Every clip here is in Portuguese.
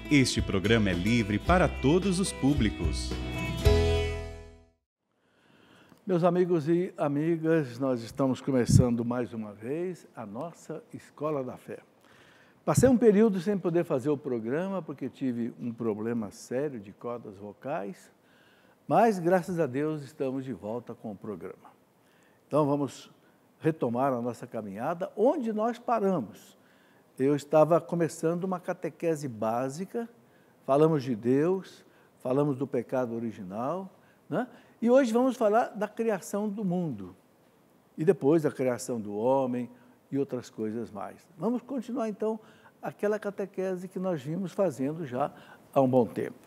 Este programa é livre para todos os públicos. Meus amigos e amigas, nós estamos começando mais uma vez a nossa Escola da Fé. Passei um período sem poder fazer o programa porque tive um problema sério de cordas vocais, mas graças a Deus estamos de volta com o programa. Então vamos retomar a nossa caminhada onde nós paramos. Eu estava começando uma catequese básica, falamos de Deus, falamos do pecado original, né? E hoje vamos falar da criação do mundo e depois da criação do homem e outras coisas mais. Vamos continuar então aquela catequese que nós vimos fazendo já há um bom tempo.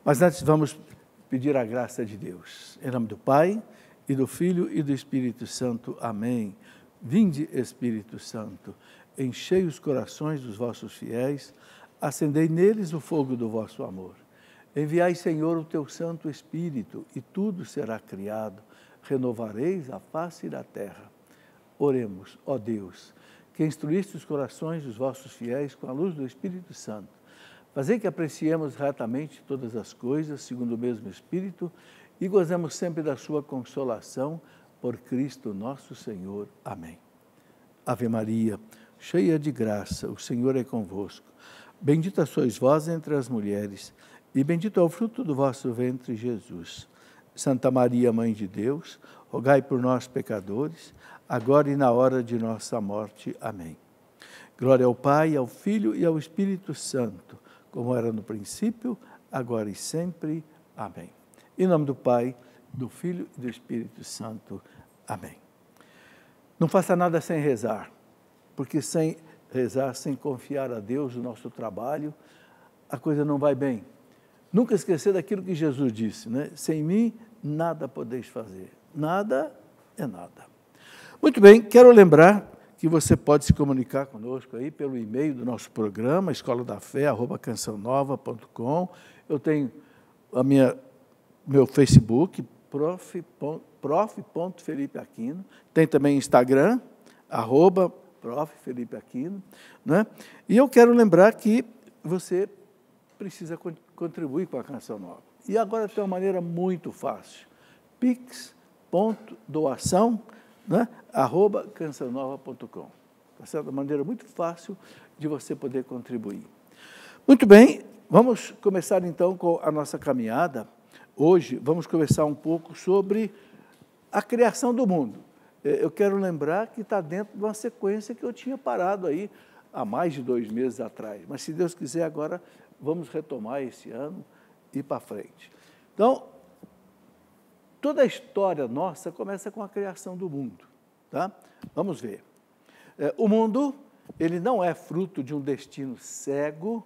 Mas antes vamos pedir a graça de Deus. Em nome do Pai, e do Filho e do Espírito Santo. Amém. Vinde, Espírito Santo, enchei os corações dos vossos fiéis, acendei neles o fogo do vosso amor. Enviai, Senhor, o teu Santo Espírito, e tudo será criado. Renovareis a face da terra. Oremos, ó Deus, que instruíste os corações dos vossos fiéis com a luz do Espírito Santo. Fazei que apreciemos retamente todas as coisas, segundo o mesmo Espírito, e gozemos sempre da sua consolação, por Cristo nosso Senhor. Amém. Ave Maria, cheia de graça, o Senhor é convosco. Bendita sois vós entre as mulheres, e bendito é o fruto do vosso ventre, Jesus. Santa Maria, Mãe de Deus, rogai por nós, pecadores, agora e na hora de nossa morte. Amém. Glória ao Pai, ao Filho e ao Espírito Santo, como era no princípio, agora e sempre. Amém. Em nome do Pai, do Filho e do Espírito Santo. Amém. Não faça nada sem rezar, porque sem rezar, sem confiar a Deus no nosso trabalho, a coisa não vai bem. Nunca esquecer daquilo que Jesus disse, né? Sem mim, nada podeis fazer. Nada é nada. Muito bem, quero lembrar que você pode se comunicar conosco aí pelo e-mail do nosso programa, escoladafé@cançãonova.com. Eu tenho meu Facebook, prof.felipeaquino. Tem também Instagram, @prof.felipeaquino, né? E eu quero lembrar que você precisa contribuir com a Canção Nova. E agora tem uma maneira muito fácil. pix.doação, né? @cançãonova.com. Tá certo? Uma maneira muito fácil de você poder contribuir. Muito bem, vamos começar então com a nossa caminhada. Hoje vamos conversar um pouco sobre a criação do mundo. Eu quero lembrar que está dentro de uma sequência que eu tinha parado aí há mais de 2 meses atrás. Mas se Deus quiser agora, vamos retomar esse ano e ir para frente. Então, toda a história nossa começa com a criação do mundo. Tá? Vamos ver. O mundo, ele não é fruto de um destino cego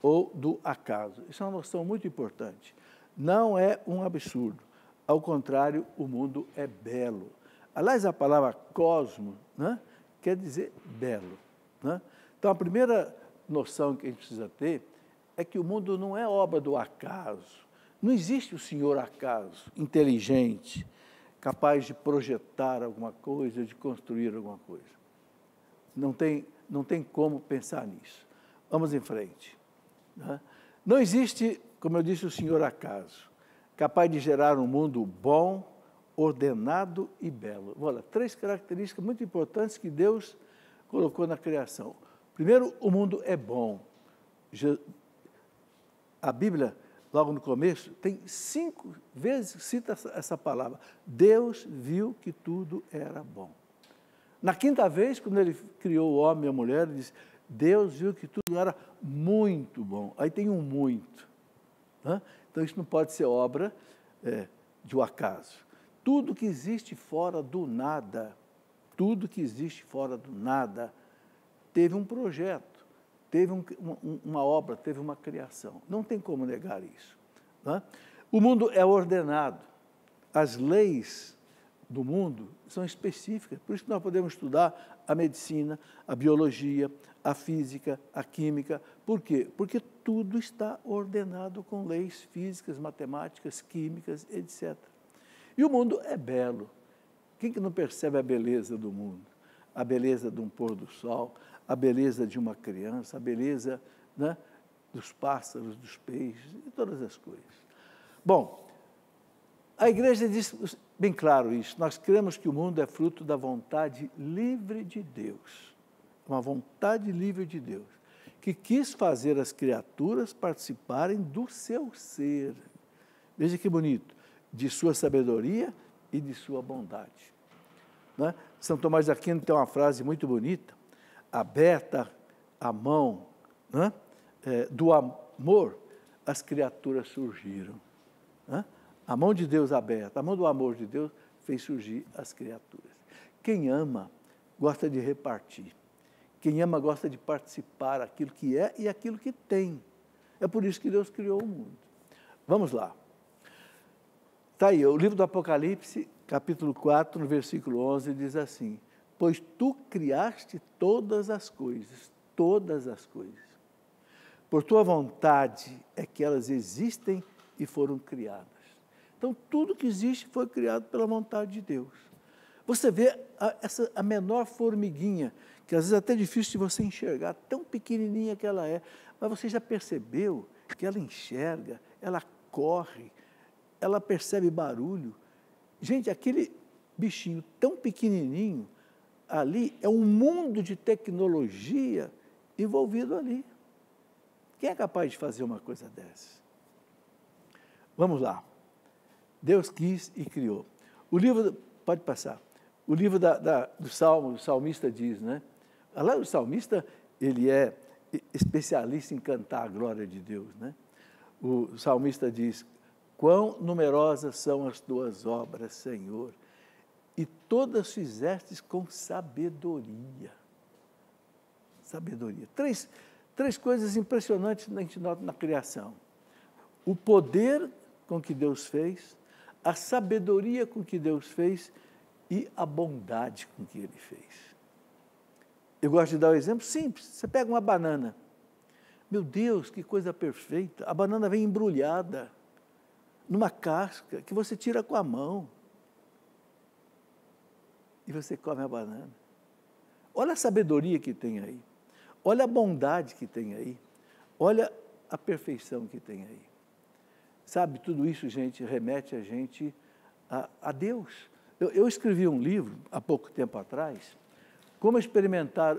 ou do acaso. Isso é uma noção muito importante. Não é um absurdo. Ao contrário, o mundo é belo. Aliás, a palavra cosmo, né, quer dizer belo. Né? Então, a primeira noção que a gente precisa ter é que o mundo não é obra do acaso. Não existe o senhor acaso, inteligente, capaz de projetar alguma coisa, de construir alguma coisa. Não tem como pensar nisso. Vamos em frente. Né? Não existe, como eu disse, o senhor acaso, capaz de gerar um mundo bom, ordenado e belo. Olha, 3 características muito importantes que Deus colocou na criação. Primeiro, o mundo é bom. A Bíblia, logo no começo, tem 5 vezes cita essa palavra. Deus viu que tudo era bom. Na 5ª vez, quando ele criou o homem e a mulher, ele disse, Deus viu que tudo era muito bom. Aí tem um muito. Né? Então, isso não pode ser obra de um acaso. Tudo que existe fora do nada, teve um projeto, teve uma obra, teve uma criação. Não tem como negar isso. Né? O mundo é ordenado. As leis do mundo são específicas. Por isso que nós podemos estudar a medicina, a biologia, a física, a química. Por quê? Porque tudo está ordenado com leis físicas, matemáticas, químicas, etc. E o mundo é belo. Quem que não percebe a beleza do mundo? a beleza de um pôr do sol, a beleza de uma criança, a beleza, né, dos pássaros, dos peixes, e todas as coisas. Bom, a igreja diz bem claro isso, nós cremos que o mundo é fruto da vontade livre de Deus, uma vontade livre de Deus, que quis fazer as criaturas participarem do seu ser. Veja que bonito, de sua sabedoria e de sua bondade. Né? São Tomás de Aquino tem uma frase muito bonita, aberta a mão, né, do amor, as criaturas surgiram. Né? A mão de Deus aberta, a mão do amor de Deus fez surgir as criaturas. Quem ama, gosta de repartir. Quem ama, gosta de participar aquilo que é e aquilo que tem. É por isso que Deus criou o mundo. Vamos lá. Está aí, o livro do Apocalipse, capítulo 4, no versículo 11, diz assim, pois tu criaste todas as coisas, por tua vontade é que elas existem e foram criadas. Então, tudo que existe foi criado pela vontade de Deus. Você vê a menor formiguinha, que às vezes é até difícil de você enxergar, tão pequenininha que ela é, mas você já percebeu que ela enxerga, ela corre, ela percebe barulho. Gente, aquele bichinho tão pequenininho, ali é um mundo de tecnologia envolvido ali. Quem é capaz de fazer uma coisa dessa? Vamos lá. Deus quis e criou. O livro, pode passar, o livro do Salmo, o salmista diz, né? Lá o salmista, ele é especialista em cantar a glória de Deus, né? O salmista diz, quão numerosas são as tuas obras, Senhor, e todas fizestes com sabedoria. Sabedoria. Três coisas impressionantes que a gente nota na criação. O poder com que Deus fez, a sabedoria com que Deus fez e a bondade com que Ele fez. Eu gosto de dar um exemplo simples. Você pega uma banana. Meu Deus, que coisa perfeita. A banana vem embrulhada numa casca que você tira com a mão. E você come a banana. Olha a sabedoria que tem aí. Olha a bondade que tem aí. Olha a perfeição que tem aí. Sabe, tudo isso, gente, remete a gente a Deus. Eu escrevi um livro, há pouco tempo atrás, como experimentar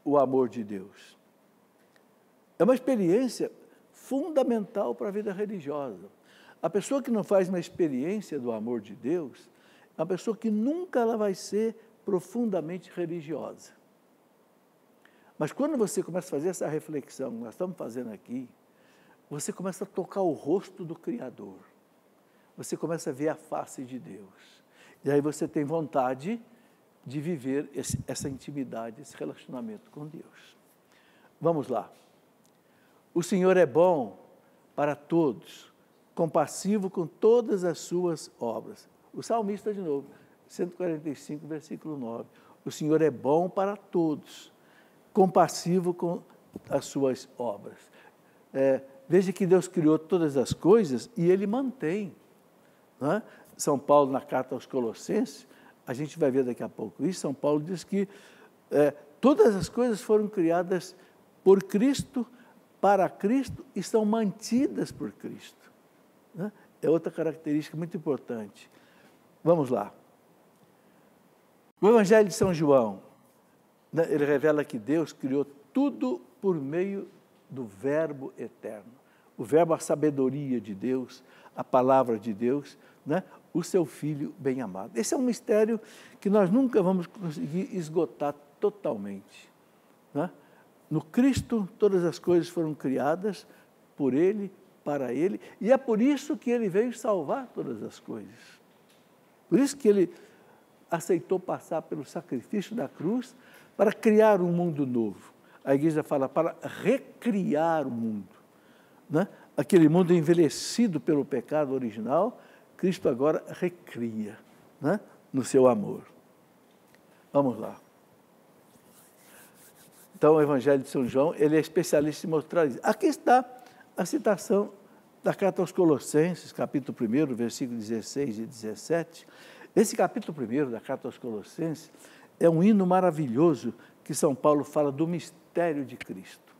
o amor de Deus. É uma experiência fundamental para a vida religiosa. A pessoa que não faz uma experiência do amor de Deus, é uma pessoa que nunca ela vai ser profundamente religiosa. Mas quando você começa a fazer essa reflexão, que nós estamos fazendo aqui, você começa a tocar o rosto do Criador. Você começa a ver a face de Deus. E aí você tem vontade de viver essa intimidade, esse relacionamento com Deus. Vamos lá. O Senhor é bom para todos, compassivo com todas as suas obras. O salmista de novo, 145, versículo 9. O Senhor é bom para todos, compassivo com as suas obras. Veja que Deus criou todas as coisas e Ele mantém. Não é? São Paulo, na carta aos Colossenses, a gente vai ver daqui a pouco isso, São Paulo diz que todas as coisas foram criadas por Cristo, para Cristo e são mantidas por Cristo. Né? É outra característica muito importante. Vamos lá. O Evangelho de São João, né, ele revela que Deus criou tudo por meio do Verbo eterno. O Verbo, a sabedoria de Deus, a palavra de Deus, né, o seu Filho bem-amado. Esse é um mistério que nós nunca vamos conseguir esgotar totalmente. Né? No Cristo, todas as coisas foram criadas por Ele, para Ele, e é por isso que Ele veio salvar todas as coisas. Por isso que Ele aceitou passar pelo sacrifício da cruz para criar um mundo novo. A igreja fala para recriar o mundo. Né? Aquele mundo envelhecido pelo pecado original, Cristo agora recria, né? No seu amor. Vamos lá. Então, o Evangelho de São João, ele é especialista em mostrar isso. Aqui está a citação da carta aos Colossenses, capítulo 1, versículo 16 e 17. Esse capítulo 1 da carta aos Colossenses é um hino maravilhoso que São Paulo fala do mistério de Cristo.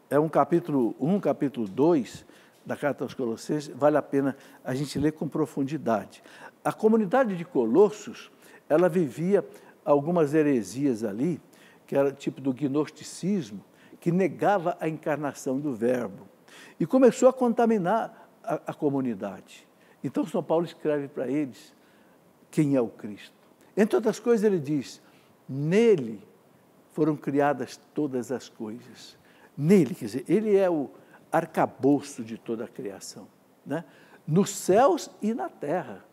É um capítulo 1, capítulo 2 da Carta aos Colossenses, vale a pena a gente ler com profundidade. A comunidade de Colossos, ela vivia algumas heresias ali, que era tipo do gnosticismo, que negava a encarnação do Verbo. E começou a contaminar a comunidade. Então, São Paulo escreve para eles quem é o Cristo. Entre outras coisas, ele diz, nele foram criadas todas as coisas. Nele, quer dizer, ele é o arcabouço de toda a criação, né? Nos céus e na terra.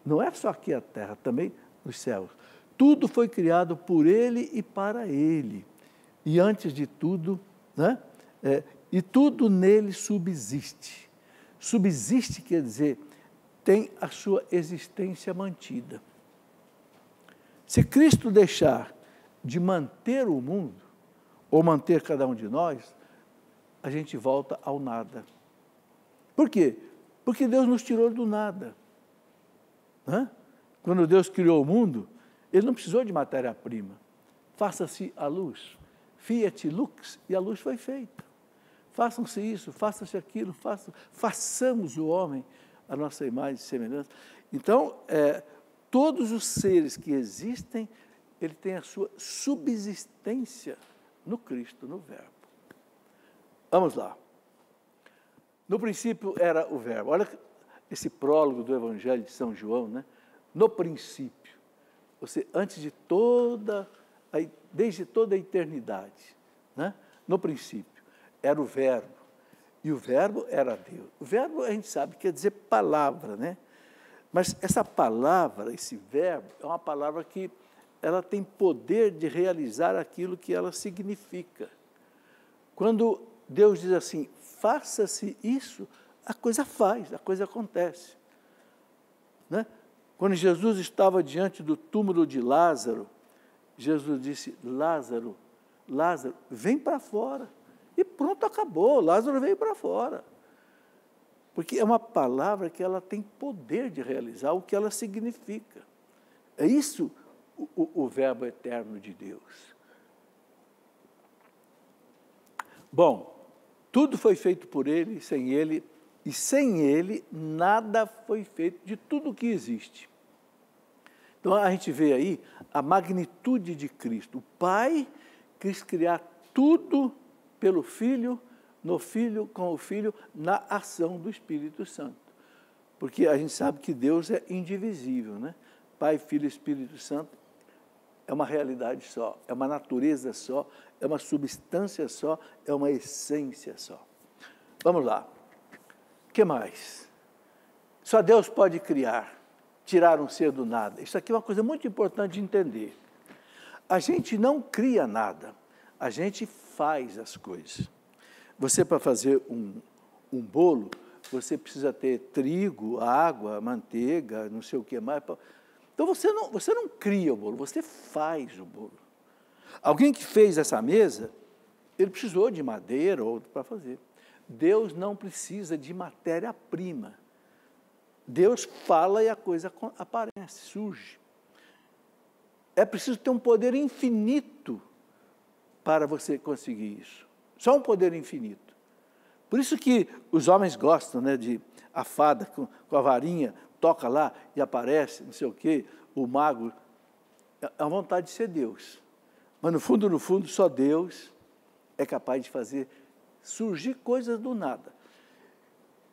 Não é só aqui a terra, também nos céus. Tudo foi criado por ele e para ele. E antes de tudo, né? E tudo nele subsiste. Subsiste quer dizer, tem a sua existência mantida. Se Cristo deixar de manter o mundo, ou manter cada um de nós, a gente volta ao nada. Por quê? Porque Deus nos tirou do nada. Quando Deus criou o mundo, Ele não precisou de matéria-prima. Faça-se a luz. Fiat lux, e a luz foi feita. Façam-se isso, façam-se aquilo, façamos o homem a nossa imagem e semelhança. Então, todos os seres que existem, ele tem a sua subsistência no Cristo, no Verbo. Vamos lá. No princípio era o Verbo. Olha esse prólogo do Evangelho de São João, né? No princípio, ou seja, antes de desde toda a eternidade, né? No princípio, era o Verbo, e o Verbo era Deus. O Verbo, a gente sabe, quer dizer palavra, né? Mas essa palavra, esse verbo, é uma palavra que ela tem poder de realizar aquilo que ela significa. Quando Deus diz assim, faça-se isso, a coisa faz, a coisa acontece. Né? Quando Jesus estava diante do túmulo de Lázaro, Jesus disse, Lázaro, Lázaro, vem para fora. E pronto, acabou, Lázaro veio para fora. Porque é uma palavra que ela tem poder de realizar o que ela significa. É isso o verbo eterno de Deus. Bom, tudo foi feito por Ele, e sem Ele nada foi feito de tudo que existe. Então a gente vê aí a magnitude de Cristo. O Pai quis criar tudo pelo Filho, no Filho, com o Filho, na ação do Espírito Santo. Porque a gente sabe que Deus é indivisível, né? Pai, Filho e Espírito Santo é uma realidade só, é uma natureza só, é uma substância só, é uma essência só. Vamos lá. O que mais? Só Deus pode criar, tirar um ser do nada. Isso aqui é uma coisa muito importante de entender. A gente não cria nada, a gente faz as coisas. Você, para fazer um bolo, você precisa ter trigo, água, manteiga, não sei o que mais. Então, você não cria o bolo, você faz o bolo. Alguém que fez essa mesa, ele precisou de madeira ou para fazer. Deus não precisa de matéria-prima. Deus fala e a coisa aparece, surge. É preciso ter um poder infinito para você conseguir isso. Só um poder infinito. Por isso que os homens gostam, né, de a fada com a varinha, toca lá e aparece, não sei o quê, o mago. É a vontade de ser Deus. Mas, no fundo, só Deus é capaz de fazer surgir coisas do nada.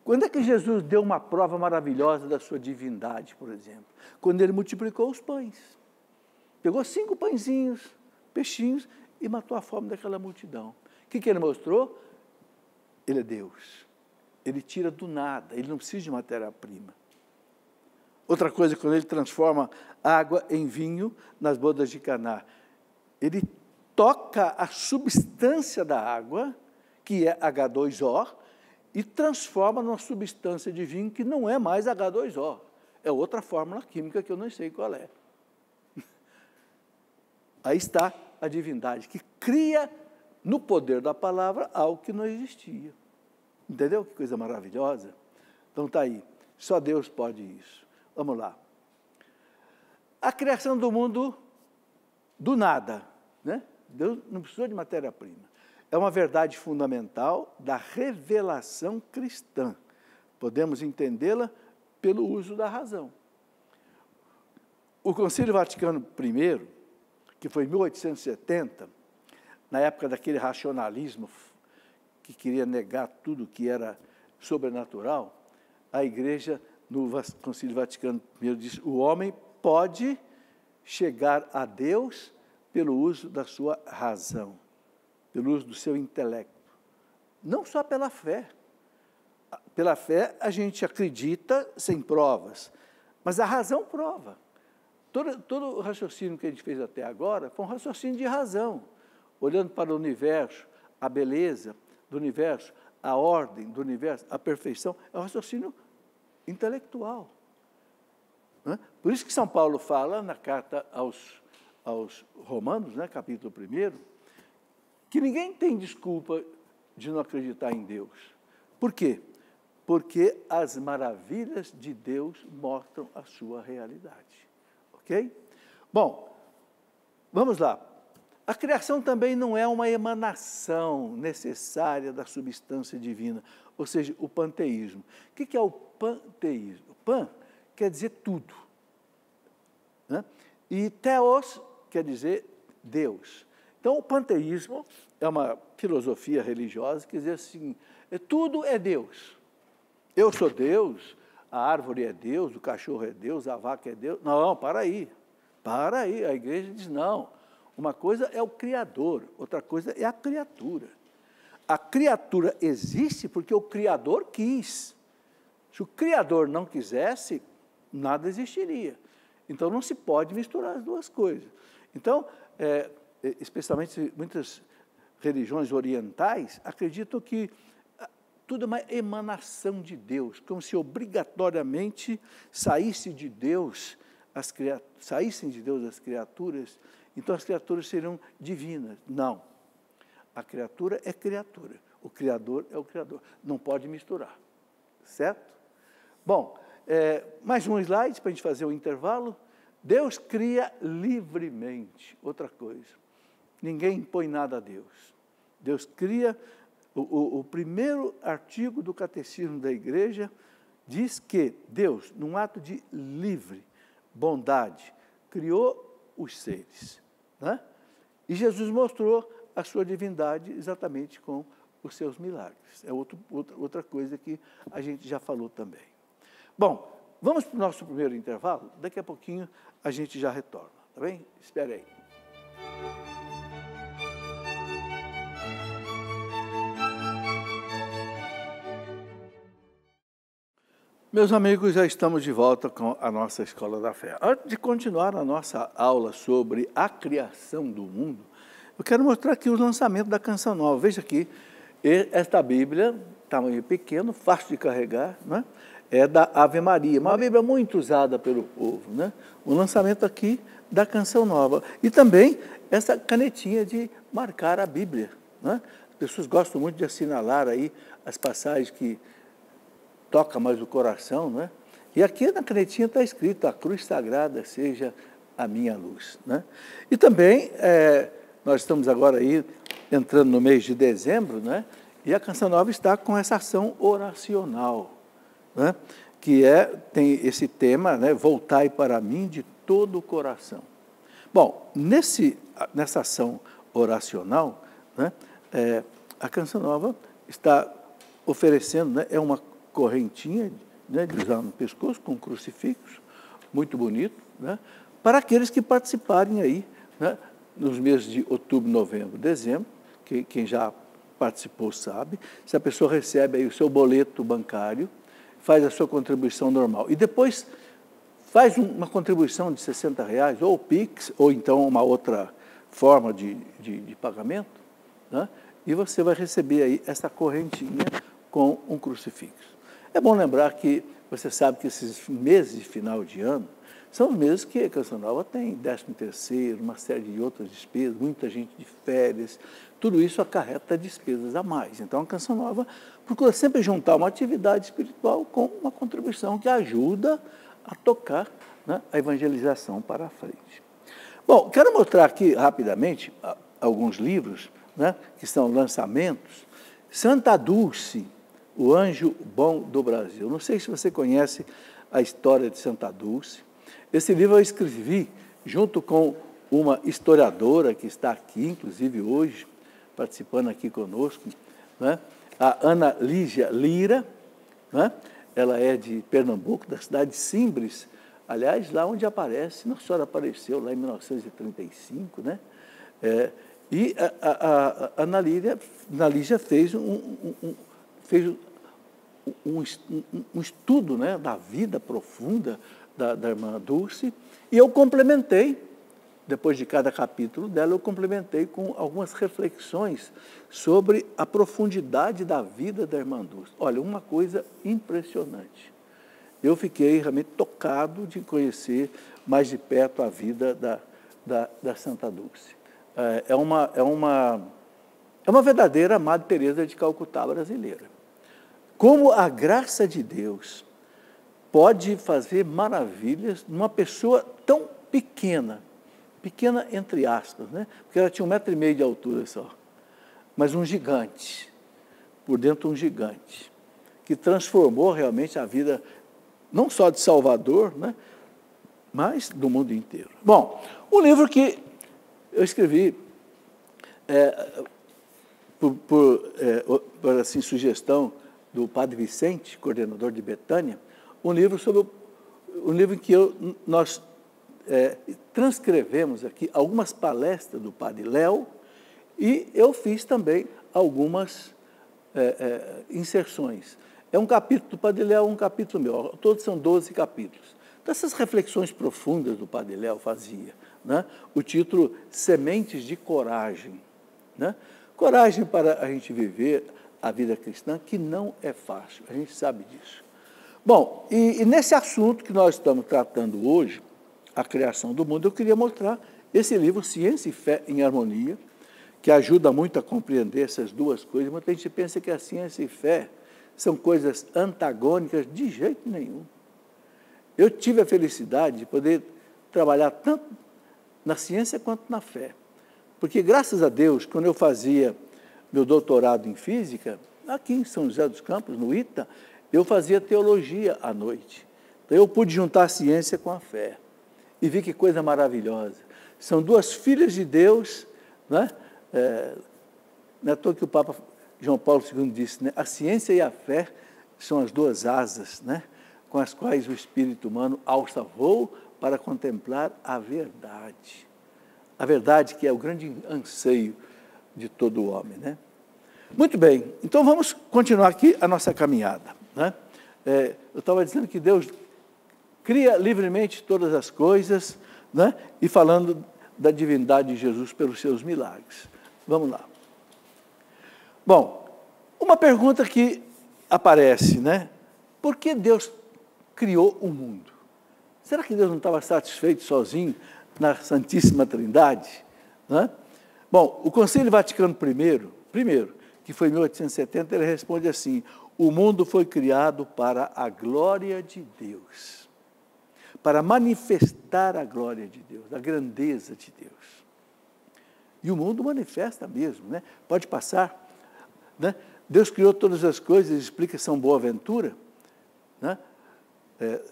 Quando é que Jesus deu uma prova maravilhosa da sua divindade, por exemplo? Quando ele multiplicou os pães. Pegou 5 pãezinhos, peixinhos, e matou a fome daquela multidão. O que ele mostrou? Ele é Deus. Ele tira do nada, ele não precisa de matéria-prima. Outra coisa, quando ele transforma água em vinho nas bodas de Caná, ele toca a substância da água, que é H2O, e transforma numa substância de vinho que não é mais H2O. É outra fórmula química que eu não sei qual é. Aí está a divindade, que cria no poder da palavra algo que não existia. Entendeu? Que coisa maravilhosa. Então está aí, só Deus pode isso. Vamos lá. A criação do mundo do nada, né? Deus não precisou de matéria-prima. É uma verdade fundamental da revelação cristã. Podemos entendê-la pelo uso da razão. O Concílio Vaticano I, que foi em 1870, na época daquele racionalismo que queria negar tudo que era sobrenatural, a Igreja, no Concílio Vaticano I, disse: o homem pode chegar a Deus pelo uso da sua razão, pelo uso do seu intelecto. Não só pela fé. Pela fé a gente acredita sem provas, mas a razão prova. Todo o raciocínio que a gente fez até agora foi um raciocínio de razão, olhando para o universo, a beleza do universo, a ordem do universo, a perfeição, é um raciocínio intelectual. Né? Por isso que São Paulo fala na carta aos Romanos, né, capítulo 1, que ninguém tem desculpa de não acreditar em Deus. Por quê? Porque as maravilhas de Deus mostram a sua realidade. Ok? Bom, vamos lá. A criação também não é uma emanação necessária da substância divina, ou seja, o panteísmo. O que é o panteísmo? Pan quer dizer tudo, né? E theos quer dizer Deus. Então, o panteísmo é uma filosofia religiosa que diz assim: tudo é Deus. Eu sou Deus, a árvore é Deus, o cachorro é Deus, a vaca é Deus. Não, para aí. Para aí. A igreja diz não. Uma coisa é o Criador, outra coisa é a criatura. A criatura existe porque o Criador quis. Se o Criador não quisesse, nada existiria. Então, não se pode misturar as duas coisas. Então, especialmente muitas religiões orientais acreditam que tudo é uma emanação de Deus, como se obrigatoriamente saíssem de Deus as criaturas, então as criaturas seriam divinas. Não. A criatura é criatura. O Criador é o Criador. Não pode misturar. Certo? Bom, mais um slide para a gente fazer o intervalo. Deus cria livremente. Outra coisa. Ninguém impõe nada a Deus. Deus cria. O primeiro artigo do Catecismo da Igreja diz que Deus, num ato de livre bondade, criou os seres. Né? E Jesus mostrou a sua divindade exatamente com os seus milagres. É outra coisa que a gente já falou também. Bom, vamos para o nosso primeiro intervalo. Daqui a pouquinho a gente já retorna. Tá bem? Espere aí. Meus amigos, já estamos de volta com a nossa Escola da Fé. Antes de continuar a nossa aula sobre a criação do mundo, eu quero mostrar aqui o lançamento da Canção Nova. Veja aqui, esta Bíblia, tamanho pequeno, fácil de carregar, né? É da Ave Maria, uma Bíblia muito usada pelo povo. Né? O lançamento aqui da Canção Nova. E também essa canetinha de marcar a Bíblia. Né? As pessoas gostam muito de assinalar aí as passagens que toca mais o coração, né? E aqui na canetinha está escrito: a cruz sagrada seja a minha luz. Né? E também, nós estamos agora aí entrando no mês de dezembro, né? E a Canção Nova está com essa ação oracional, né? Que tem esse tema, né? Voltai para mim de todo o coração. Bom, nessa ação oracional, né? A Canção Nova está oferecendo, né? É uma correntinha, né, de usar no pescoço, com um crucifixo, muito bonito, né, para aqueles que participarem aí, né, nos meses de outubro, novembro, dezembro, que quem já participou sabe, se a pessoa recebe aí o seu boleto bancário, faz a sua contribuição normal, e depois faz uma contribuição de R$60, ou Pix, ou então uma outra forma de pagamento, né, e você vai receber aí essa correntinha com um crucifixo. É bom lembrar que você sabe que esses meses de final de ano são os meses que a Canção Nova tem 13º, uma série de outras despesas, muita gente de férias, tudo isso acarreta despesas a mais. Então, a Canção Nova procura sempre juntar uma atividade espiritual com uma contribuição que ajuda a tocar, né, a evangelização para a frente. Bom, quero mostrar aqui rapidamente alguns livros, né, que são lançamentos. Santa Dulce, o Anjo Bom do Brasil. Não sei se você conhece a história de Santa Dulce. Esse livro eu escrevi junto com uma historiadora que está aqui, inclusive hoje, participando aqui conosco, né, a Ana Lígia Lira, né? Ela é de Pernambuco, da cidade de Simbres, aliás, lá onde aparece, Nossa Senhora apareceu lá em 1935, né? E a Ana Lígia fez um estudo, né, da vida profunda da irmã Dulce, e eu complementei, depois de cada capítulo dela, eu complementei com algumas reflexões sobre a profundidade da vida da irmã Dulce. Olha, uma coisa impressionante. Eu fiquei realmente tocado de conhecer mais de perto a vida da Santa Dulce. É uma verdadeira Madre Teresa de Calcutá brasileira. Como a graça de Deus pode fazer maravilhas numa pessoa tão pequena entre aspas, né? Porque ela tinha 1,5 metro de altura só, mas um gigante, por dentro um gigante, que transformou realmente a vida, não só de Salvador, né, mas do mundo inteiro. Bom, um livro que eu escrevi por assim, sugestão do Padre Vicente, coordenador de Betânia, um livro em que nós transcrevemos aqui algumas palestras do Padre Léo, e eu fiz também algumas inserções. É um capítulo do Padre Léo, um capítulo meu, todos são 12 capítulos. Então, essas reflexões profundas do Padre Léo fazia, né? O título Sementes de Coragem, né? Coragem para a gente viver a vida cristã, que não é fácil, a gente sabe disso. Bom, e nesse assunto que nós estamos tratando hoje, a criação do mundo, eu queria mostrar esse livro, Ciência e Fé em Harmonia, que ajuda muito a compreender essas duas coisas. Muita gente pensa que a ciência e fé são coisas antagônicas, de jeito nenhum. Eu tive a felicidade de poder trabalhar tanto na ciência quanto na fé, porque, graças a Deus, quando eu fazia meu doutorado em física, aqui em São José dos Campos, no ITA, eu fazia teologia à noite. Então, eu pude juntar a ciência com a fé. E vi que coisa maravilhosa. São duas filhas de Deus, né? Não é à toa que o Papa João Paulo II disse, né? A ciência e a fé são as duas asas, né, com as quais o espírito humano alça voo para contemplar a verdade. A verdade que é o grande anseio de todo o homem, né? Muito bem, então vamos continuar aqui a nossa caminhada, né? Eu estava dizendo que Deus cria livremente todas as coisas, né? E falando da divindade de Jesus pelos seus milagres. Vamos lá. Bom, uma pergunta que aparece, né? Por que Deus criou o mundo? Será que Deus não estava satisfeito sozinho na Santíssima Trindade? Né? Bom, o Concílio Vaticano I, que foi em 1870, ele responde assim: o mundo foi criado para a glória de Deus, para manifestar a glória de Deus, a grandeza de Deus. E o mundo manifesta mesmo, né? Pode passar, né? Deus criou todas as coisas, explica São Boaventura, né?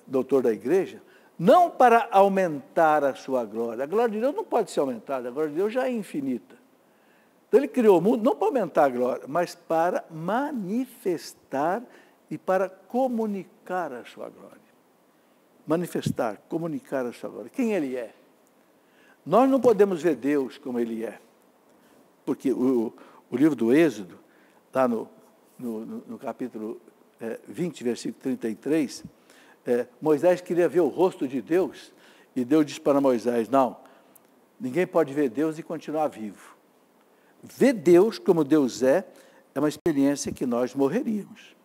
Doutor da Igreja, não para aumentar a sua glória. A glória de Deus não pode ser aumentada, a glória de Deus já é infinita. Então, ele criou o mundo não para aumentar a glória, mas para manifestar e para comunicar a sua glória. Manifestar, comunicar a sua glória. Quem ele é? Nós não podemos ver Deus como ele é, porque o livro do Êxodo, lá no capítulo 20, versículo 33, Moisés queria ver o rosto de Deus, e Deus disse para Moisés: não, ninguém pode ver Deus e continuar vivo. Ver Deus como Deus é uma experiência que nós morreríamos.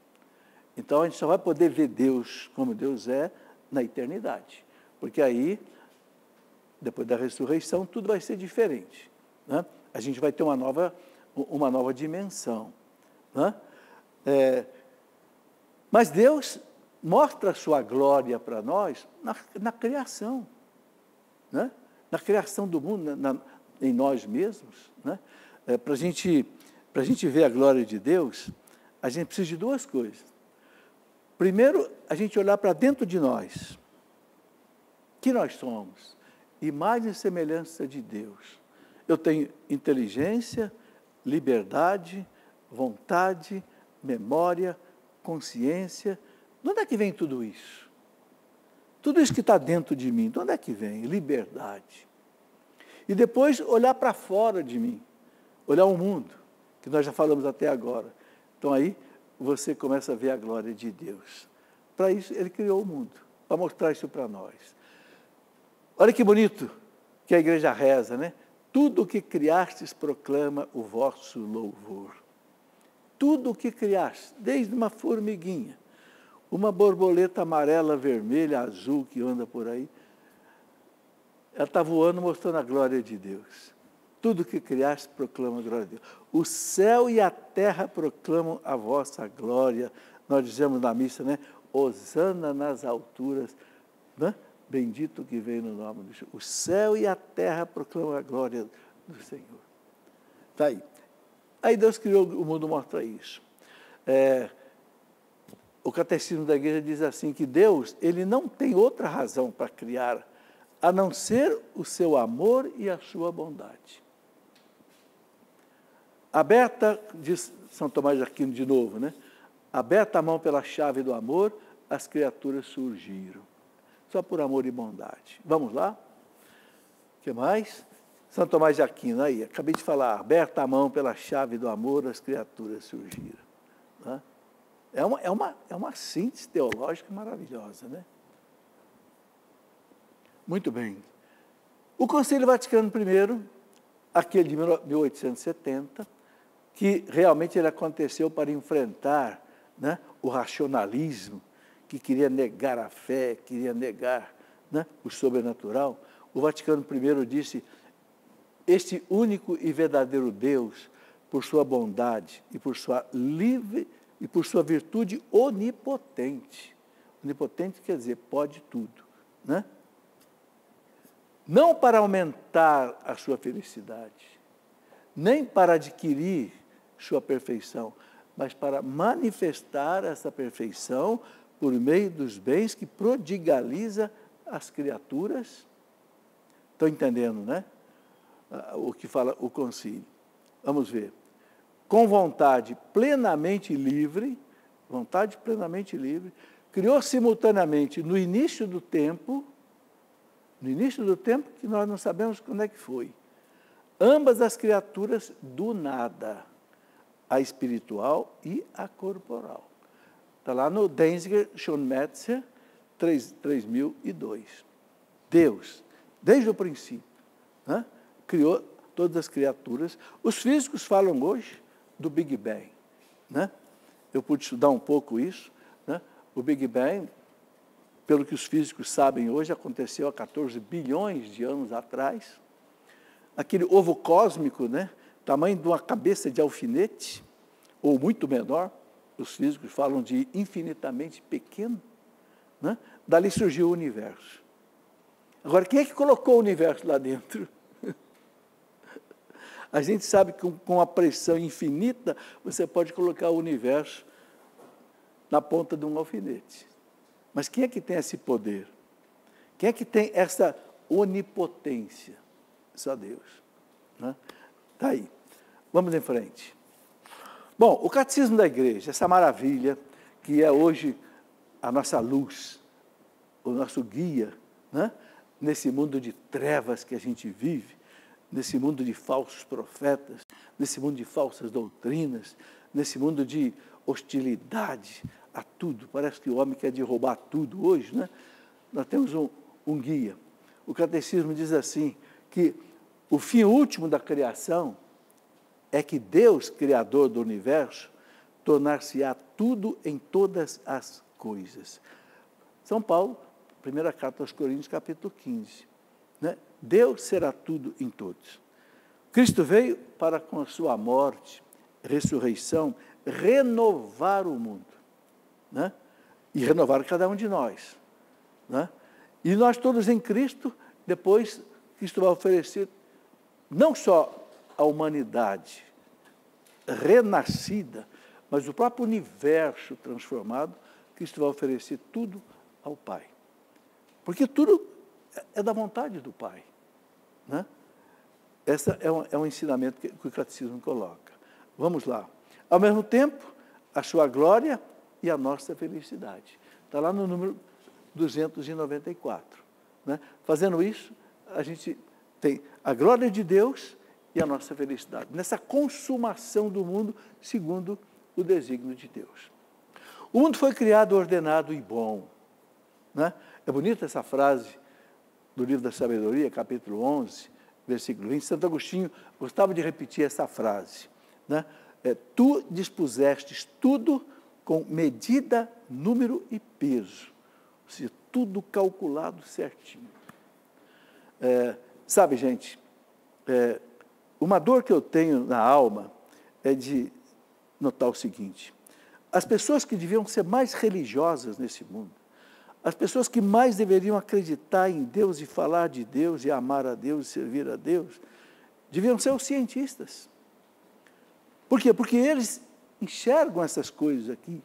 Então, a gente só vai poder ver Deus como Deus é na eternidade, porque aí, depois da ressurreição, tudo vai ser diferente, né? A gente vai ter uma nova dimensão, né? Mas Deus mostra a sua glória para nós na criação, né? na criação do mundo, em nós mesmos, né? Para a gente ver a glória de Deus, a gente precisa de duas coisas. Primeiro, a gente olhar para dentro de nós, que nós somos, imagem e semelhança de Deus. Eu tenho inteligência, liberdade, vontade, memória, consciência. De onde é que vem tudo isso? Tudo isso que está dentro de mim, de onde é que vem? Liberdade. E depois olhar para fora de mim, olhar o mundo, que nós já falamos até agora. Então aí você começa a ver a glória de Deus. Para isso Ele criou o mundo, para mostrar isso para nós. Olha que bonito que a igreja reza, né? Tudo o que criastes proclama o vosso louvor. Tudo o que criaste, desde uma formiguinha, uma borboleta amarela, vermelha, azul que anda por aí, ela está voando mostrando a glória de Deus. Tudo que criaste proclama a glória de Deus. O céu e a terra proclamam a vossa glória. Nós dizemos na missa, né? Hosana nas alturas, né? Bendito que veio no nome do Senhor. O céu e a terra proclamam a glória do Senhor. Está aí. Aí Deus criou o mundo, mostra isso. O catecismo da igreja diz assim, que Deus, Ele não tem outra razão para criar, a não ser o seu amor e a sua bondade. Aberta, diz São Tomás de Aquino de novo, né? Aberta a mão pela chave do amor, as criaturas surgiram. Só por amor e bondade. Vamos lá? O que mais? São Tomás de Aquino, aí, acabei de falar, aberta a mão pela chave do amor, as criaturas surgiram. Né? É uma síntese teológica maravilhosa, né? Muito bem. O Concílio Vaticano I, aquele de 1870, que realmente ele aconteceu para enfrentar, né, o racionalismo, que queria negar a fé, queria negar, né, o sobrenatural. O Vaticano I disse, este único e verdadeiro Deus, por sua bondade e por sua virtude onipotente. Onipotente quer dizer, pode tudo, né? Não para aumentar a sua felicidade, nem para adquirir sua perfeição, mas para manifestar essa perfeição por meio dos bens que prodigaliza as criaturas. Estão entendendo, né? O que fala o concílio. Vamos ver. Com vontade plenamente livre, criou simultaneamente no início do tempo que nós não sabemos quando é que foi, ambas as criaturas do nada, a espiritual e a corporal. Está lá no Denzinger Schönmetzer, 3002. Deus, desde o princípio, né, criou todas as criaturas. Os físicos falam hoje do Big Bang, né? Eu pude estudar um pouco isso, né? O Big Bang, pelo que os físicos sabem hoje, aconteceu há 14 bilhões de anos atrás. Aquele ovo cósmico, né, tamanho de uma cabeça de alfinete, ou muito menor, os físicos falam de infinitamente pequeno, né? Dali surgiu o universo. Agora, quem é que colocou o universo lá dentro? A gente sabe que com a pressão infinita, você pode colocar o universo na ponta de um alfinete. Mas quem é que tem esse poder? Quem é que tem essa onipotência? Só Deus. Né? Está aí. Vamos em frente. Bom, o catecismo da igreja, essa maravilha que é hoje a nossa luz, o nosso guia, né? Nesse mundo de trevas que a gente vive, nesse mundo de falsos profetas, nesse mundo de falsas doutrinas, nesse mundo de hostilidade a tudo. Parece que o homem quer derrubar tudo hoje, né? Nós temos um guia. O catecismo diz assim, que o fim último da criação é que Deus, Criador do universo, tornar-se-á tudo em todas as coisas. São Paulo, primeira carta aos Coríntios, capítulo 15. Né? Deus será tudo em todos. Cristo veio para, com a sua morte, ressurreição, renovar o mundo. Né? E renovar cada um de nós. Né? E nós todos em Cristo, depois Cristo vai oferecer não só a humanidade renascida, mas o próprio universo transformado. Cristo vai oferecer tudo ao Pai. Porque tudo é da vontade do Pai. Né? Esse é um ensinamento que o Catecismo coloca. Vamos lá. Ao mesmo tempo, a sua glória e a nossa felicidade. Está lá no número 294. Né? Fazendo isso, a gente tem a glória de Deus e a nossa felicidade. Nessa consumação do mundo, segundo o desígnio de Deus. O mundo foi criado, ordenado e bom. Né? É bonita essa frase do livro da Sabedoria, capítulo 11, versículo 20. Santo Agostinho gostava de repetir essa frase. Né? Tu dispusestes tudo com medida, número e peso. Ou seja, tudo calculado certinho. Sabe, gente, uma dor que eu tenho na alma é de notar o seguinte: as pessoas que deviam ser mais religiosas nesse mundo, as pessoas que mais deveriam acreditar em Deus e falar de Deus e amar a Deus e servir a Deus, deviam ser os cientistas. Por quê? Porque eles enxergam essas coisas aqui,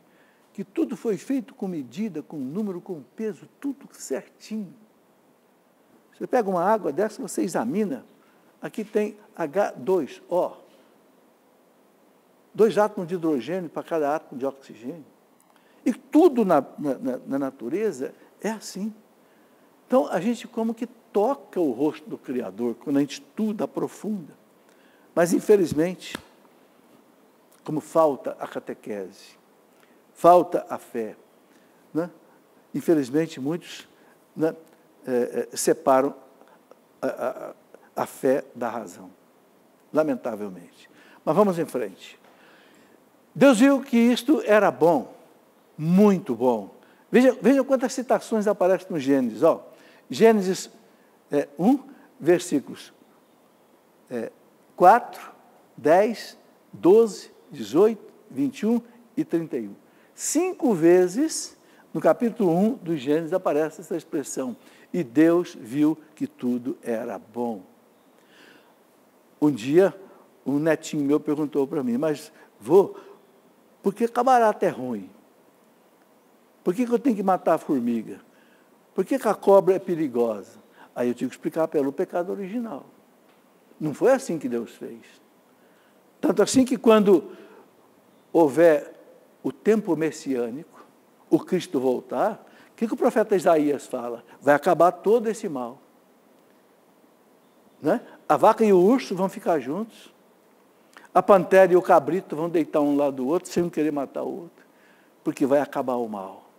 que tudo foi feito com medida, com número, com peso, tudo certinho. Você pega uma água dessa, você examina, aqui tem H2O, 2 átomos de hidrogênio para cada átomo de oxigênio. E tudo na natureza é assim. Então, a gente como que toca o rosto do Criador, quando a gente estuda, aprofunda. Mas, infelizmente, como falta a catequese, falta a fé, né? Infelizmente, muitos, né, separam a fé da razão, lamentavelmente. Mas vamos em frente. Deus viu que isto era bom, muito bom. Veja quantas citações aparecem no Gênesis. Gênesis 1, versículos 4, 10, 12, 18, 21 e 31. 5 vezes, no capítulo 1 do Gênesis, aparece essa expressão. E Deus viu que tudo era bom. Um dia, um netinho meu perguntou para mim, mas, vô, por que camarata é ruim? Por que eu tenho que matar a formiga? Por que a cobra é perigosa? Aí eu tive que explicar pelo pecado original. Não foi assim que Deus fez. Tanto assim que quando houver o tempo messiânico, o Cristo voltar, o que o profeta Isaías fala? Vai acabar todo esse mal. Né? A vaca e o urso vão ficar juntos. A pantera e o cabrito vão deitar um lado do outro, sem um querer matar o outro. Porque vai acabar o mal.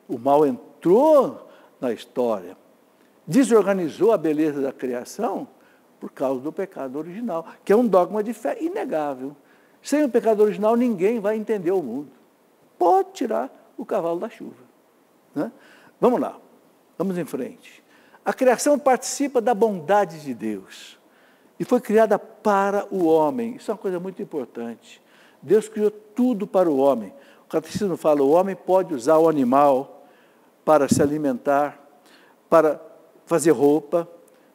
O mal entrou na história, desorganizou a beleza da criação por causa do pecado original, que é um dogma de fé inegável. Sem o pecado original, ninguém vai entender o mundo. Pode tirar o cavalo da chuva. Né? Vamos lá, vamos em frente. A criação participa da bondade de Deus e foi criada para o homem. Isso é uma coisa muito importante. Deus criou tudo para o homem. O Catecismo fala, o homem pode usar o animal para se alimentar, para fazer roupa,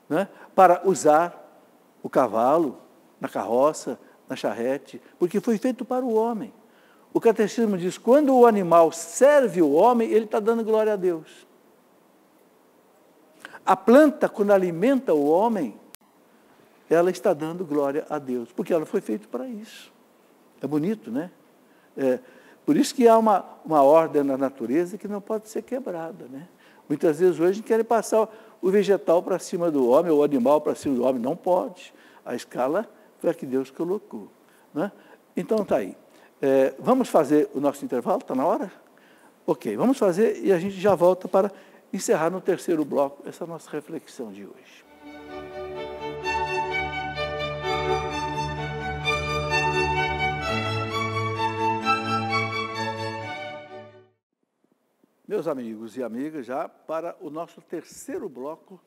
né? Para usar o cavalo na carroça, na charrete, porque foi feito para o homem. O Catecismo diz, quando o animal serve o homem, ele está dando glória a Deus. A planta, quando alimenta o homem, ela está dando glória a Deus, porque ela foi feita para isso. É bonito, né? Por isso que há uma ordem na natureza que não pode ser quebrada, né? Muitas vezes hoje a gente quer passar o vegetal para cima do homem, ou o animal para cima do homem. Não pode. A escala foi a que Deus colocou. Né? Então, está aí. Vamos fazer o nosso intervalo? Está na hora? Ok, vamos fazer e a gente já volta para encerrar no terceiro bloco essa nossa reflexão de hoje. Meus amigos e amigas, já para o nosso terceiro bloco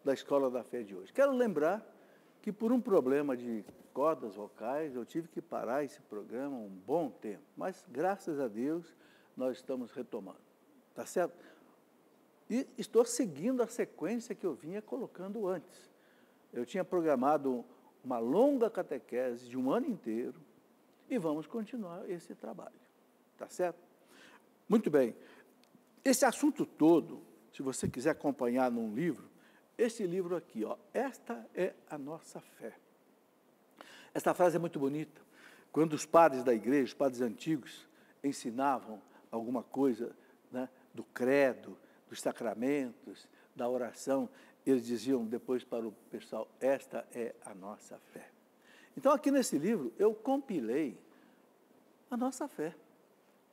da Escola da Fé de hoje. Quero lembrar que por um problema de cordas vocais, eu tive que parar esse programa um bom tempo, mas graças a Deus nós estamos retomando, tá certo? E estou seguindo a sequência que eu vinha colocando antes. eu tinha programado uma longa catequese de um ano inteiro e vamos continuar esse trabalho. Tá certo? Muito bem. Esse assunto todo, se você quiser acompanhar num livro, esse livro aqui, ó, esta é a nossa fé. Esta frase é muito bonita. Quando os padres da igreja, os padres antigos, ensinavam alguma coisa, né, do credo, dos sacramentos, da oração, eles diziam depois para o pessoal, esta é a nossa fé. Então, aqui nesse livro, eu compilei a nossa fé,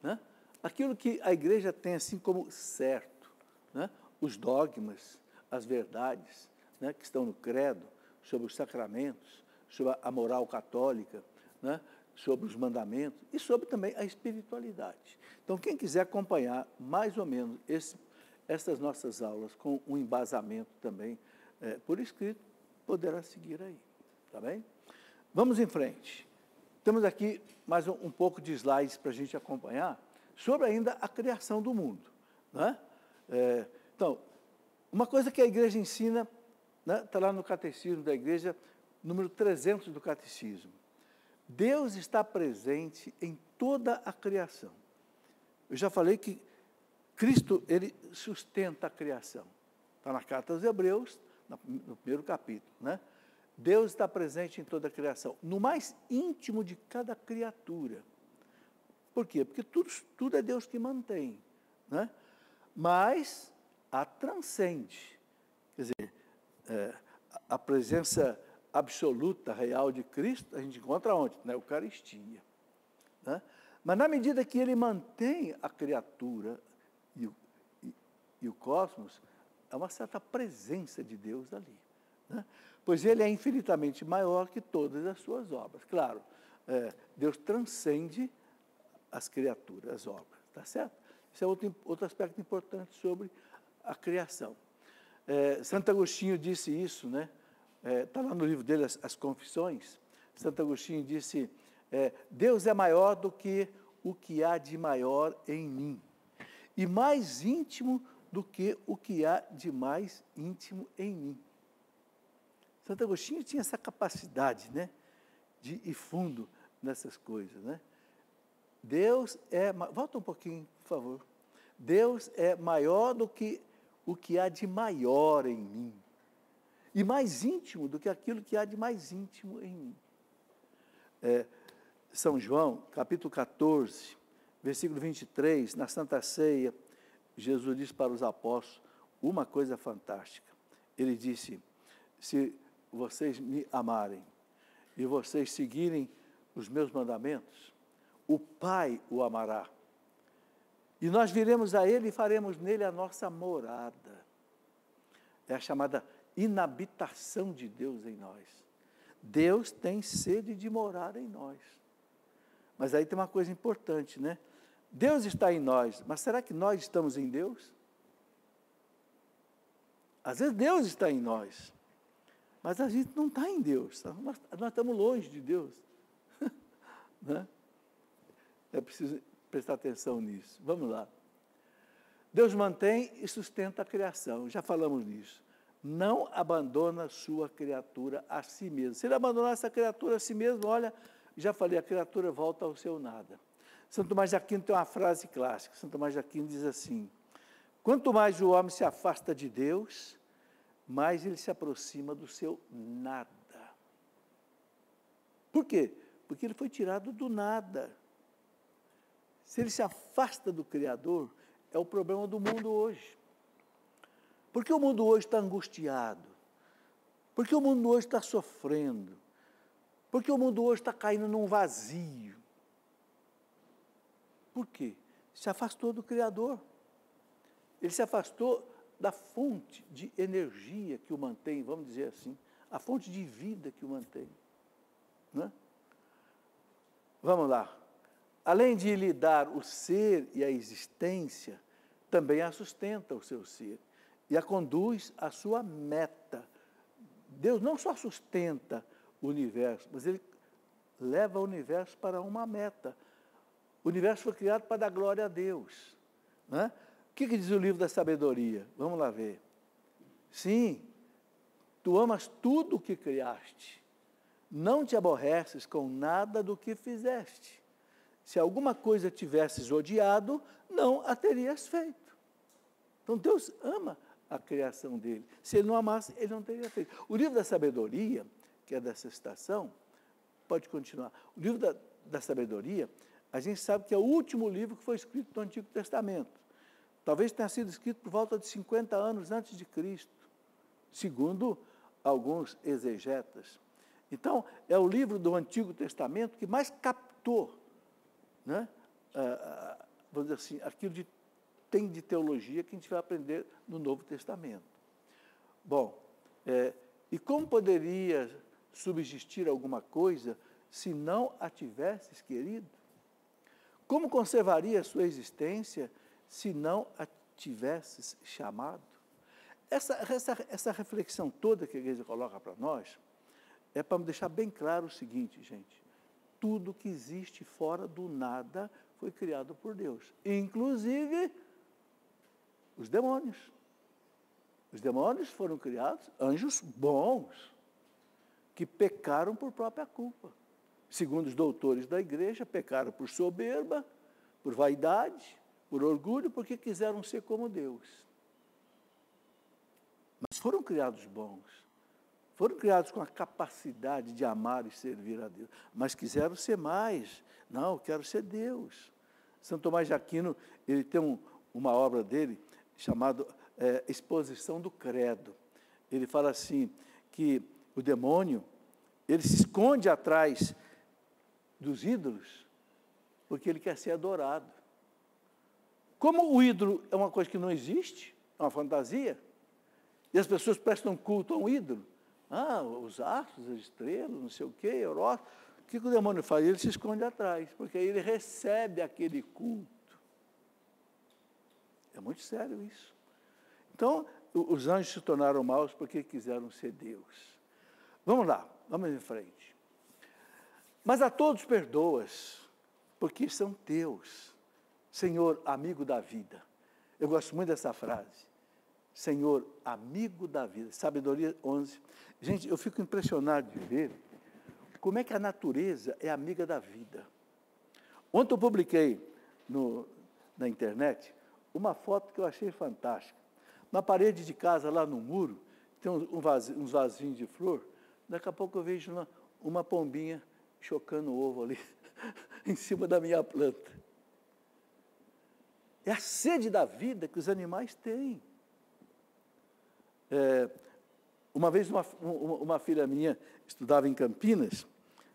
né? Aquilo que a igreja tem assim como certo, né? Os dogmas, as verdades, né, que estão no credo, sobre os sacramentos, sobre a moral católica, né, sobre os mandamentos e sobre também a espiritualidade. Então, quem quiser acompanhar mais ou menos essas nossas aulas com um embasamento também por escrito, poderá seguir aí, tá bem? Vamos em frente. Temos aqui mais um pouco de slides para a gente acompanhar sobre ainda a criação do mundo, né? Então, uma coisa que a igreja ensina, né, está lá no catecismo da igreja, número 300 do catecismo. Deus está presente em toda a criação. Eu já falei que Cristo, ele sustenta a criação. Está na carta aos Hebreus, no primeiro capítulo, né? Deus está presente em toda a criação, no mais íntimo de cada criatura. Por quê? Porque tudo é Deus que mantém, né? Mas a transcende. Quer dizer, a presença absoluta, real de Cristo, a gente encontra onde? Na Eucaristia, né? Mas na medida que ele mantém a criatura e o cosmos, há uma certa presença de Deus ali, né? Pois ele é infinitamente maior que todas as suas obras. Claro, Deus transcende as criaturas, as obras, tá certo? Esse é outro aspecto importante sobre a criação. Santo Agostinho disse isso, né? Está lá no livro dele, As Confissões. Santo Agostinho disse, Deus é maior do que o que há de maior em mim, e mais íntimo do que o que há de mais íntimo em mim. Santo Agostinho tinha essa capacidade, né, de ir fundo nessas coisas, né? Deus é... Volta um pouquinho, por favor. Deus é maior do que o que há de maior em mim, e mais íntimo do que aquilo que há de mais íntimo em mim. São João, capítulo 14, versículo 23, na Santa Ceia, Jesus disse para os apóstolos uma coisa fantástica. Ele disse, se vocês me amarem e vocês seguirem os meus mandamentos, o Pai o amará. E nós viremos a Ele e faremos nele a nossa morada. É a chamada inabitação de Deus em nós. Deus tem sede de morar em nós. Mas aí tem uma coisa importante, né? Deus está em nós, mas será que nós estamos em Deus? Às vezes Deus está em nós, mas a gente não está em Deus. Nós estamos longe de Deus. Né? É preciso prestar atenção nisso. Vamos lá. Deus mantém e sustenta a criação, já falamos nisso. Não abandona sua criatura a si mesmo. Se ele abandonar essa criatura a si mesmo, olha, já falei, a criatura volta ao seu nada. Santo Tomás de Aquino tem uma frase clássica. Santo Tomás de Aquino diz assim, quanto mais o homem se afasta de Deus, mais ele se aproxima do seu nada. Por quê? Porque ele foi tirado do nada. Se ele se afasta do Criador, é o problema do mundo hoje. Por que o mundo hoje está angustiado? Por que o mundo hoje está sofrendo? Por que o mundo hoje está caindo num vazio? Por quê? Se afastou do Criador. Ele se afastou da fonte de energia que o mantém, vamos dizer assim, a fonte de vida que o mantém. Né? Vamos lá. Além de lhe dar o ser e a existência, também a sustenta o seu ser e a conduz à sua meta. Deus não só sustenta o universo, mas Ele leva o universo para uma meta. O universo foi criado para dar glória a Deus. Né? O que diz o livro da sabedoria? Vamos lá ver. Sim, tu amas tudo o que criaste, não te aborreces com nada do que fizeste. Se alguma coisa tivesses odiado, não a terias feito. Então Deus ama a criação dele. Se ele não amasse, ele não teria feito. O livro da sabedoria, que é dessa citação, pode continuar. O livro da sabedoria, a gente sabe que é o último livro que foi escrito no Antigo Testamento. Talvez tenha sido escrito por volta de 50 anos antes de Cristo, segundo alguns exegetas. Então, é o livro do Antigo Testamento que mais captou, né, vamos dizer assim, aquilo que tem de teologia que a gente vai aprender no Novo Testamento. Bom, e como poderia subsistir alguma coisa se não a tivesses querido? Como conservaria a sua existência se não a tivesses chamado? Essa reflexão toda que a igreja coloca para nós é para me deixar bem claro o seguinte, gente: tudo que existe fora do nada foi criado por Deus, inclusive os demônios. Os demônios foram criados, anjos bons, que pecaram por própria culpa. Segundo os doutores da igreja, pecaram por soberba, por vaidade, por orgulho, porque quiseram ser como Deus. Mas foram criados bons, foram criados com a capacidade de amar e servir a Deus, mas quiseram ser mais. Não, eu quero ser Deus. São Tomás de Aquino, ele tem uma obra dele chamada Exposição do Credo. Ele fala assim, que o demônio, ele se esconde atrás dos ídolos, porque ele quer ser adorado. Como o ídolo é uma coisa que não existe, é uma fantasia, e as pessoas prestam culto a um ídolo, os astros, as estrelas, não sei o quê, Europa, o que o demônio faz? Ele se esconde atrás, porque aí ele recebe aquele culto. É muito sério isso. Então, os anjos se tornaram maus porque quiseram ser Deus. Vamos lá, vamos em frente. Mas a todos perdoas, porque são teus. Senhor, amigo da vida. Eu gosto muito dessa frase. Senhor, amigo da vida. Sabedoria 11. Gente, eu fico impressionado de ver como é que a natureza é amiga da vida. Ontem eu publiquei na internet uma foto que eu achei fantástica. Na parede de casa, lá no muro, tem uns vasinhos de flor. Daqui a pouco eu vejo uma pombinha chocando o ovo ali, em cima da minha planta. É a sede da vida que os animais têm. Uma vez uma filha minha estudava em Campinas,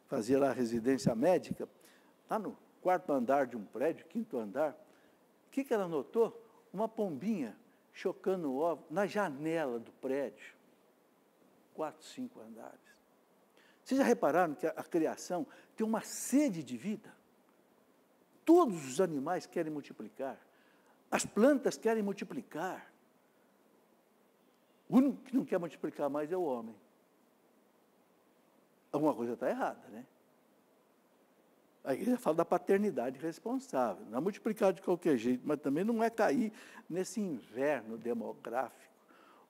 fazia lá residência médica, lá no 4º andar de um prédio, 5º andar. O que ela notou? Uma pombinha chocando o ovo na janela do prédio, 4, 5 andares. Vocês já repararam que a criação tem uma sede de vida? Todos os animais querem multiplicar, as plantas querem multiplicar. O único que não quer multiplicar mais é o homem. Alguma coisa está errada, né? A igreja fala da paternidade responsável. Não é multiplicar de qualquer jeito, mas também não é cair nesse inverno demográfico,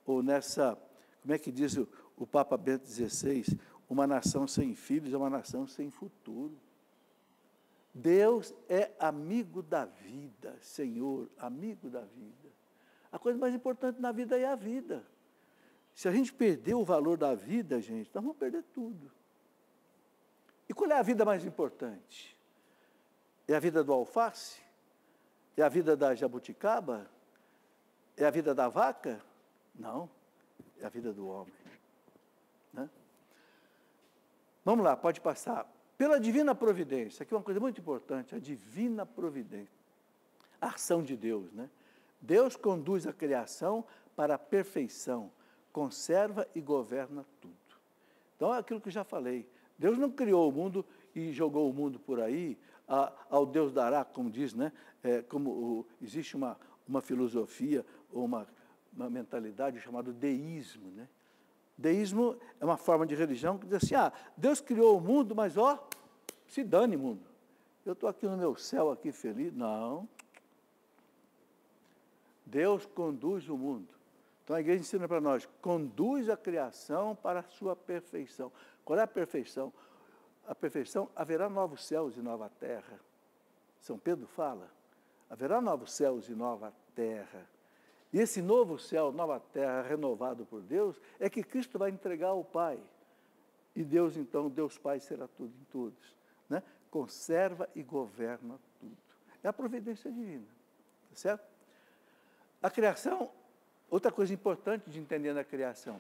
ou nessa, como é que diz o Papa Bento XVI, uma nação sem filhos é uma nação sem futuro. Deus é amigo da vida, Senhor, amigo da vida. A coisa mais importante na vida é a vida. Se a gente perder o valor da vida, gente, nós vamos perder tudo. E qual é a vida mais importante? É a vida do alface? É a vida da jabuticaba? É a vida da vaca? Não, é a vida do homem. Né? Vamos lá, pode passar. Pela divina providência, aqui é uma coisa muito importante, a divina providência. A ação de Deus, né? Deus conduz a criação para a perfeição, conserva e governa tudo. Então, é aquilo que eu já falei. Deus não criou o mundo e jogou o mundo por aí, ao Deus dará, como diz, né? Existe uma filosofia ou uma mentalidade chamada deísmo, né? Deísmo é uma forma de religião que diz assim, Deus criou o mundo, mas se dane mundo. Eu estou aqui no meu céu, aqui feliz. Não. Deus conduz o mundo. Então a igreja ensina para nós, conduz a criação para a sua perfeição. Qual é a perfeição? A perfeição, haverá novos céus e nova terra. São Pedro fala, haverá novos céus e nova terra. E esse novo céu, nova terra, renovado por Deus, é que Cristo vai entregar ao Pai. E Deus, então, Deus Pai será tudo em todos. Né? Conserva e governa tudo. É a providência divina. Tá certo? A criação, outra coisa importante de entender na criação.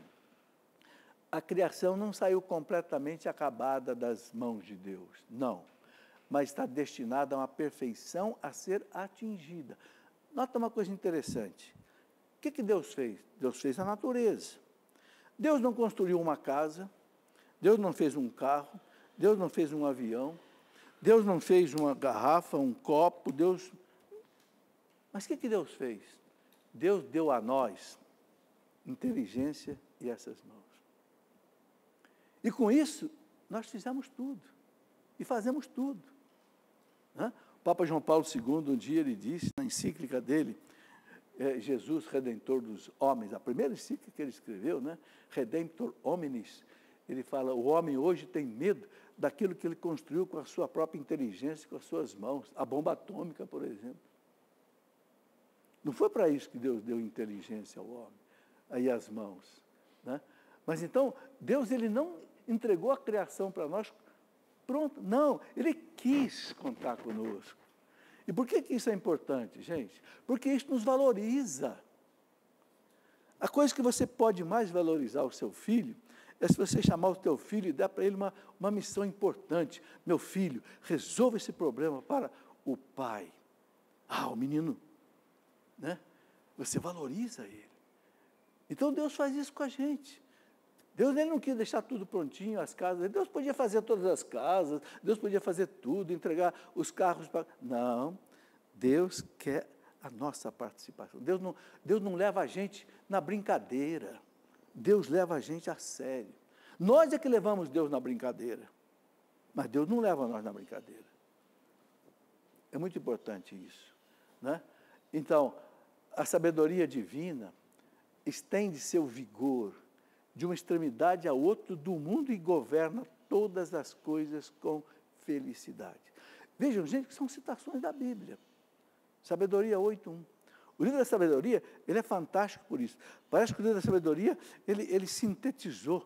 A criação não saiu completamente acabada das mãos de Deus. Não. Mas está destinada a uma perfeição a ser atingida. Nota uma coisa interessante. O que Deus fez? Deus fez a natureza. Deus não construiu uma casa, Deus não fez um carro, Deus não fez um avião, Deus não fez uma garrafa, um copo, Deus... Mas o que Deus fez? Deus deu a nós inteligência e essas mãos. E com isso, nós fizemos tudo. E fazemos tudo. O Papa João Paulo II, um dia, ele disse, na encíclica dele, Jesus, Redentor dos homens, a primeira encíclica que ele escreveu, né? Redemptor hominis, ele fala, o homem hoje tem medo daquilo que ele construiu com a sua própria inteligência, com as suas mãos, a bomba atômica, por exemplo. Não foi para isso que Deus deu inteligência ao homem, aí as mãos. Né? Mas então, Deus ele não entregou a criação para nós, pronto, não, Ele quis contar conosco. E por que isso é importante, gente? Porque isso nos valoriza. A coisa que você pode mais valorizar o seu filho é se você chamar o teu filho e dar para ele uma missão importante. Meu filho, resolva esse problema para o pai. O menino, né? Você valoriza ele. Então Deus faz isso com a gente. Deus ele não quis deixar tudo prontinho, as casas. Deus podia fazer todas as casas, Deus podia fazer tudo, entregar os carros para... Não, Deus quer a nossa participação. Deus não leva a gente na brincadeira. Deus leva a gente a sério. Nós é que levamos Deus na brincadeira. Mas Deus não leva nós na brincadeira. É muito importante isso. Né? Então, a sabedoria divina estende seu vigor de uma extremidade a outra do mundo e governa todas as coisas com felicidade. Vejam, gente, que são citações da Bíblia. Sabedoria 8.1. O livro da sabedoria, ele é fantástico por isso. Parece que o livro da sabedoria, ele sintetizou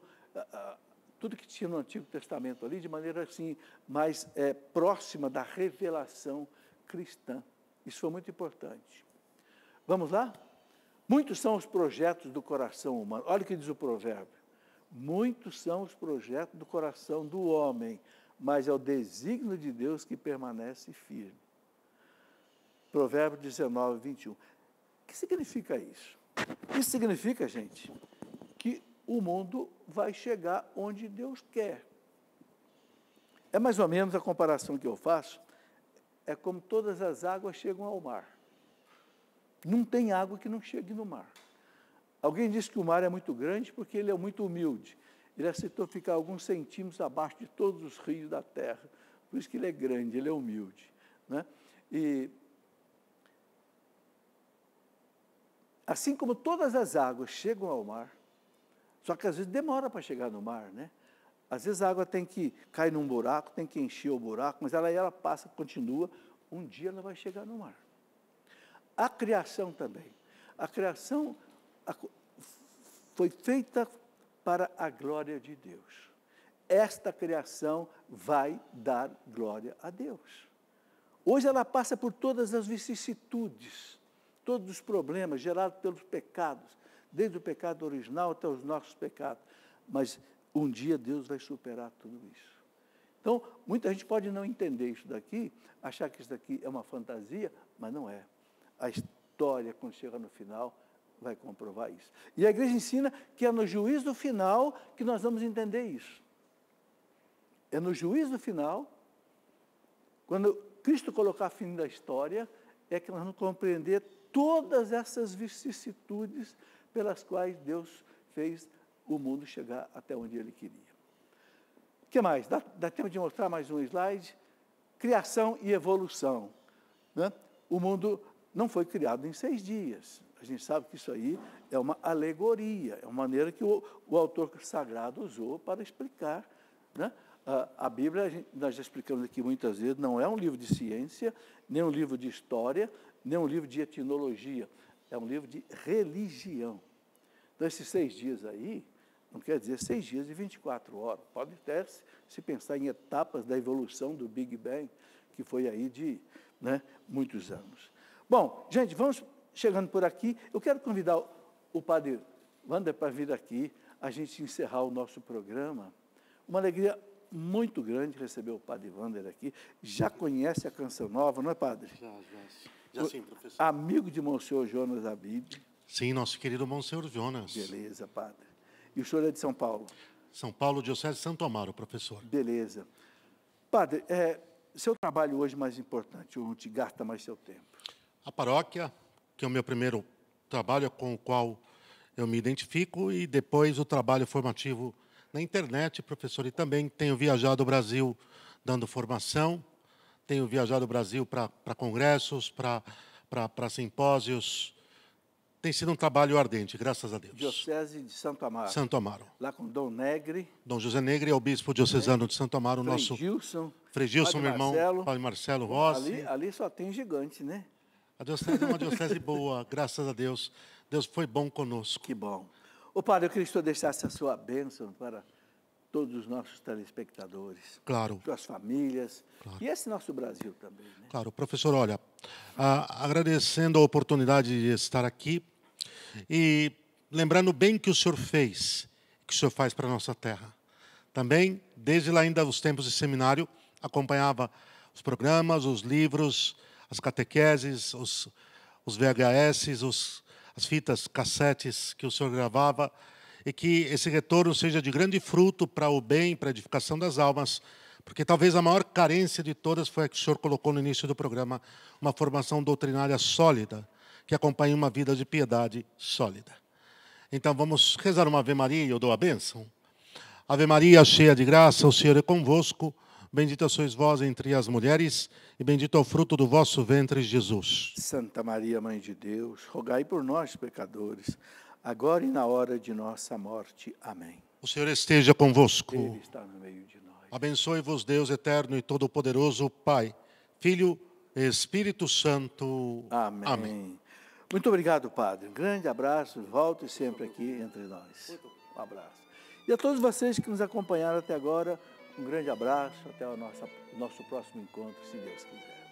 tudo que tinha no Antigo Testamento ali, de maneira assim, mais próxima da revelação cristã. Isso foi muito importante. Vamos lá? Muitos são os projetos do coração humano. Olha o que diz o provérbio. Muitos são os projetos do coração do homem, mas é o desígnio de Deus que permanece firme. Provérbio 19:21. O que significa isso? Isso significa, gente, que o mundo vai chegar onde Deus quer. É mais ou menos a comparação que eu faço, é como todas as águas chegam ao mar. Não tem água que não chegue no mar. Alguém diz que o mar é muito grande porque ele é muito humilde. Ele aceitou ficar alguns centímetros abaixo de todos os rios da terra. Por isso que ele é grande, ele é humilde. Né? E assim como todas as águas chegam ao mar, só que às vezes demora para chegar no mar, né? Às vezes a água tem que cair num buraco, tem que encher o buraco, mas ela passa, continua, um dia ela vai chegar no mar. A criação também. A criação foi feita para a glória de Deus. Esta criação vai dar glória a Deus. Hoje ela passa por todas as vicissitudes, todos os problemas gerados pelos pecados, desde o pecado original até os nossos pecados. Mas um dia Deus vai superar tudo isso. Então, muita gente pode não entender isso daqui, achar que isso daqui é uma fantasia, mas não é. A história, quando chega no final, vai comprovar isso. E a igreja ensina que é no juízo final que nós vamos entender isso. É no juízo final, quando Cristo colocar fim da história, é que nós vamos compreender todas essas vicissitudes pelas quais Deus fez o mundo chegar até onde Ele queria. O que mais? Dá tempo de mostrar mais um slide? Criação e evolução. Né? O mundo não foi criado em 6 dias. A gente sabe que isso aí é uma alegoria, é uma maneira que o autor sagrado usou para explicar, né? A Bíblia, nós já explicamos aqui muitas vezes, não é um livro de ciência, nem um livro de história, nem um livro de etnologia, é um livro de religião. Então, esses 6 dias aí, não quer dizer 6 dias e 24 horas, pode até se pensar em etapas da evolução do Big Bang, que foi aí de, né, muitos anos. Bom, gente, vamos chegando por aqui. Eu quero convidar o padre Wander para vir aqui, a gente encerrar o nosso programa. Uma alegria muito grande receber o padre Wander aqui. Já conhece a Canção Nova, não é, padre? Já sim, professor. Amigo de Monsenhor Jonas Abib. Sim, nosso querido Monsenhor Jonas. Beleza, padre. E o senhor é de São Paulo? São Paulo, Diocese de Santo Amaro, professor. Beleza. Padre, seu trabalho hoje mais importante, onde gasta mais seu tempo? A paróquia, que é o meu primeiro trabalho com o qual eu me identifico, e depois o trabalho formativo na internet, professor. E também tenho viajado o Brasil dando formação, tenho viajado o Brasil para congressos, para simpósios. Tem sido um trabalho ardente, graças a Deus. Diocese de Santo Amaro. Santo Amaro. Lá com Dom Negre. Dom José Negre é o bispo diocesano de Santo Amaro, nosso Frei Gilson, meu irmão, Padre Marcelo Rossi. Ali só tem gigante, né? A diocese é uma diocese boa, graças a Deus. Deus foi bom conosco. Que bom. Ô, padre, eu queria que o senhor deixasse a sua bênção para todos os nossos telespectadores. Claro. Suas famílias. Claro. E esse nosso Brasil também, né? Claro. Professor, olha, agradecendo a oportunidade de estar aqui e lembrando bem que o senhor fez, que o senhor faz para a nossa terra. Também, desde lá ainda os tempos de seminário, acompanhava os programas, os livros, as catequeses, os VHS, as fitas cassetes que o senhor gravava, e que esse retorno seja de grande fruto para o bem, para a edificação das almas, porque talvez a maior carência de todas foi a que o senhor colocou no início do programa, uma formação doutrinária sólida, que acompanhe uma vida de piedade sólida. Então, vamos rezar uma Ave Maria e eu dou a bênção. Ave Maria, cheia de graça, o Senhor é convosco. Bendita sois vós entre as mulheres, e bendito é o fruto do vosso ventre, Jesus. Santa Maria, Mãe de Deus, rogai por nós, pecadores, agora e na hora de nossa morte. Amém. O Senhor esteja convosco. Ele está no meio de nós. Abençoe-vos, Deus eterno e todo-poderoso, Pai, Filho e Espírito Santo. Amém. Amém. Muito obrigado, padre. Um grande abraço. Volte sempre aqui entre nós. Um abraço. E a todos vocês que nos acompanharam até agora, um grande abraço. Até o nosso próximo encontro, se Deus quiser.